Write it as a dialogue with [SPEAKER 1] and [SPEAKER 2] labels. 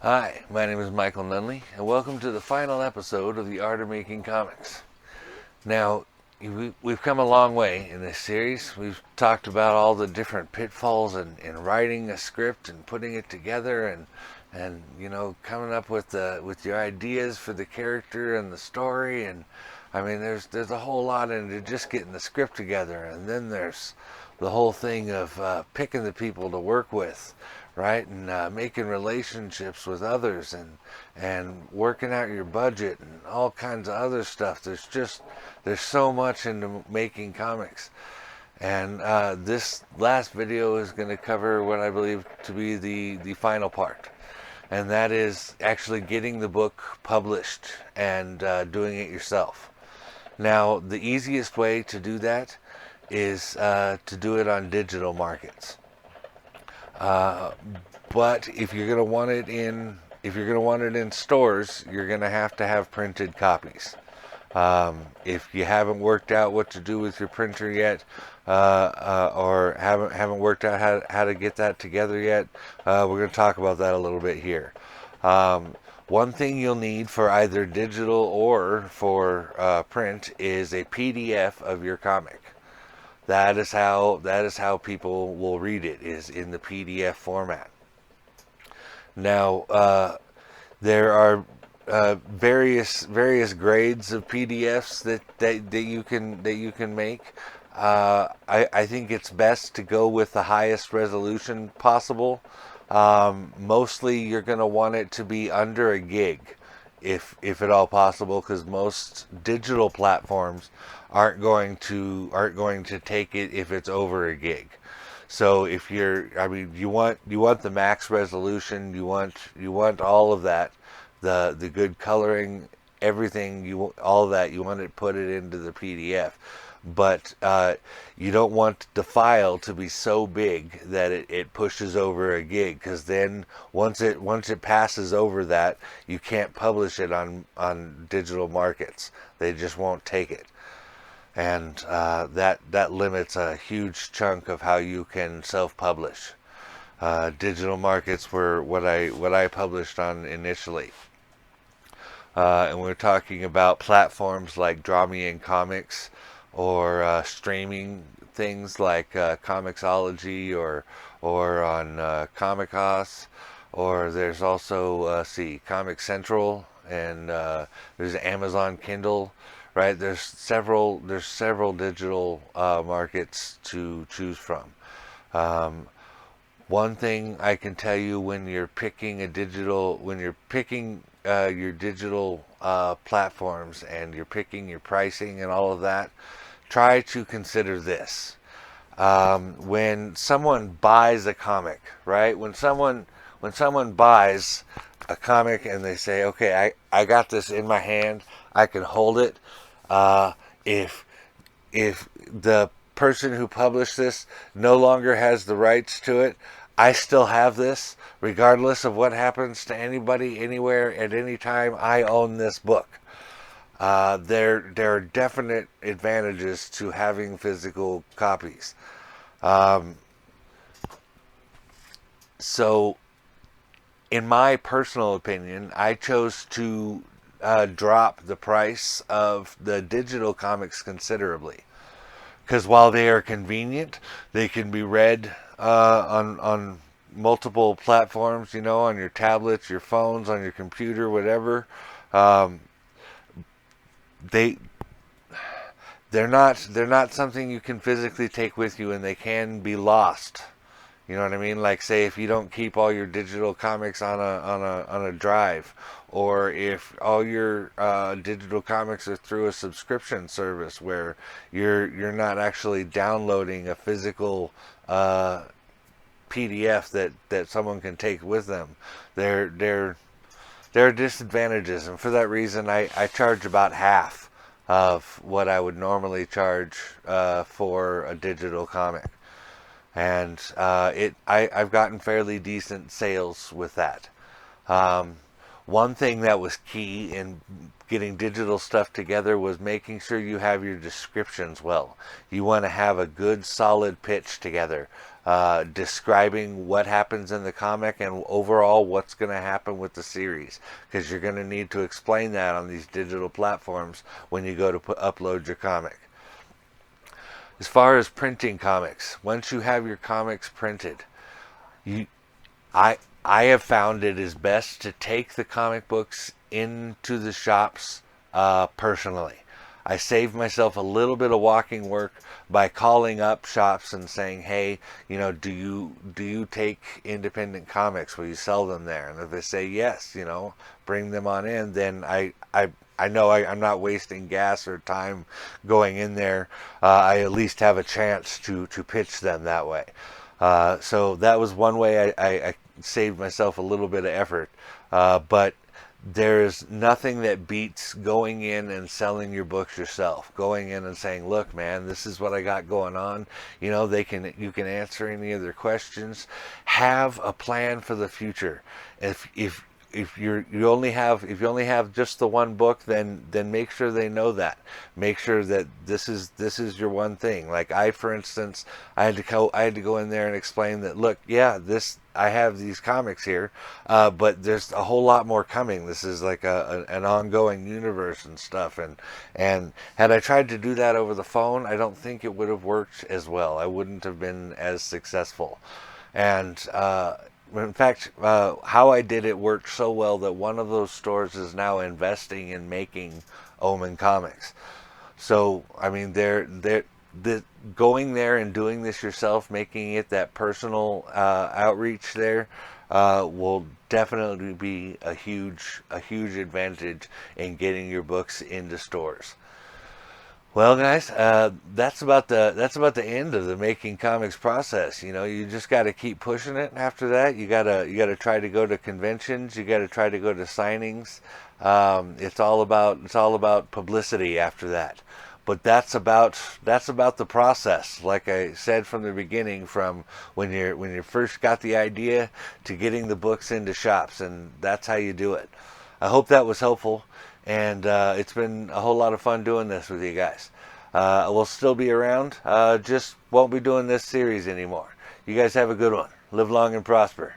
[SPEAKER 1] Hi, my name is Michael Nunneley, and welcome to the final episode of The Art of Making Comics. Now, we've come a long way in this series. We've talked about all the different pitfalls in writing a script and putting it together, and coming up with your ideas for the character and the story. And I mean, there's a whole lot into just getting the script together, and then there's the whole thing of picking the people to work with, right, and making relationships with others, and working out your budget and all kinds of other stuff. There's so much into making comics, and this last video is going to cover what I believe to be the final part, and that is actually getting the book published and doing it yourself. Now, the easiest way to do that is to do it on digital markets. But if you're going to want it in stores, you're going to have printed copies. If you haven't worked out what to do with your printer yet, or haven't worked out how to get that together yet, we're going to talk about that a little bit here. One thing you'll need for either digital or for print is a PDF of your comic. That is how people will read it, is in the PDF format. Now, there are various grades of PDFs that you can make. I think it's best to go with the highest resolution possible. Mostly, you're going to want it to be under a gig, if at all possible, because most digital platforms aren't going to take it if it's over a gig. So if you want the max resolution, you want all of that, the good coloring, everything, all of that, you want to put it into the PDF. But you don't want the file to be so big that it pushes over a gig, because then once it passes over that, you can't publish it on digital markets. They just won't take it, and that limits a huge chunk of how you can self-publish. Digital markets were what I published on initially, and we're talking about platforms like Draw Me in Comics, or streaming things like Comixology, or on Comicos, or there's also Comic Central, and there's Amazon Kindle, right? There's several digital markets to choose from. One thing I can tell you, when you're picking your digital platforms, and you're picking your pricing and all of that, try to consider this. When someone buys a comic, right? When someone buys a comic and they say, okay, I got this in my hand, I can hold it. If the person who published this no longer has the rights to it, I still have this, regardless of what happens to anybody, anywhere, at any time. I own this book. There are definite advantages to having physical copies. So, in my personal opinion, I chose to drop the price of the digital comics considerably, because while they are convenient, they can be read on multiple platforms, on your tablets, your phones, on your computer, whatever. They're not something you can physically take with you, and they can be lost. You know what I mean? Like, say if you don't keep all your digital comics on a drive, or if all your digital comics are through a subscription service where you're not actually downloading a physical PDF that someone can take with them. There are disadvantages, and for that reason, I charge about half of what I would normally charge for a digital comic, and I've gotten fairly decent sales with that. Um, One thing that was key in getting digital stuff together was making sure you have your descriptions well. You want to have a good solid pitch together, describing what happens in the comic and overall what's going to happen with the series, because you're going to need to explain that on these digital platforms when you go to upload your comic. As far as printing comics, once you have your comics printed, you I I have found it is best to take the comic books into the shops personally. I save myself a little bit of walking work by calling up shops and saying, "Hey, do you take independent comics? Will you sell them there?" And if they say yes, bring them on in. Then I know I'm not wasting gas or time going in there. I at least have a chance to pitch them that way. So that was one way I saved myself a little bit of effort. But there's nothing that beats going in and selling your books yourself. Going in and saying, "Look, man, this is what I got going on. You can answer any of their questions. Have a plan for the future. If you only have just the one book, then make sure they know that. Make sure that this is your one thing. Like for instance, I had to go in there and explain that, look, yeah, I have these comics here, but there's a whole lot more coming. This is like an ongoing universe and stuff. And had I tried to do that over the phone, I don't think it would have worked as well. I wouldn't have been as successful. And in fact, how I did it worked so well that one of those stores is now investing in making Omen comics. So, I mean, going there and doing this yourself, making it that personal outreach there, will definitely be a huge advantage in getting your books into stores. Well, guys, that's about the end of the making comics process. You just got to keep pushing it. After that, you gotta try to go to conventions. You got to try to go to signings. It's all about publicity after that. But that's about the process. Like I said from the beginning, from when you first got the idea to getting the books into shops, and that's how you do it. I hope that was helpful. And it's been a whole lot of fun doing this with you guys. We'll still be around, just won't be doing this series anymore. You guys have a good one. Live long and prosper.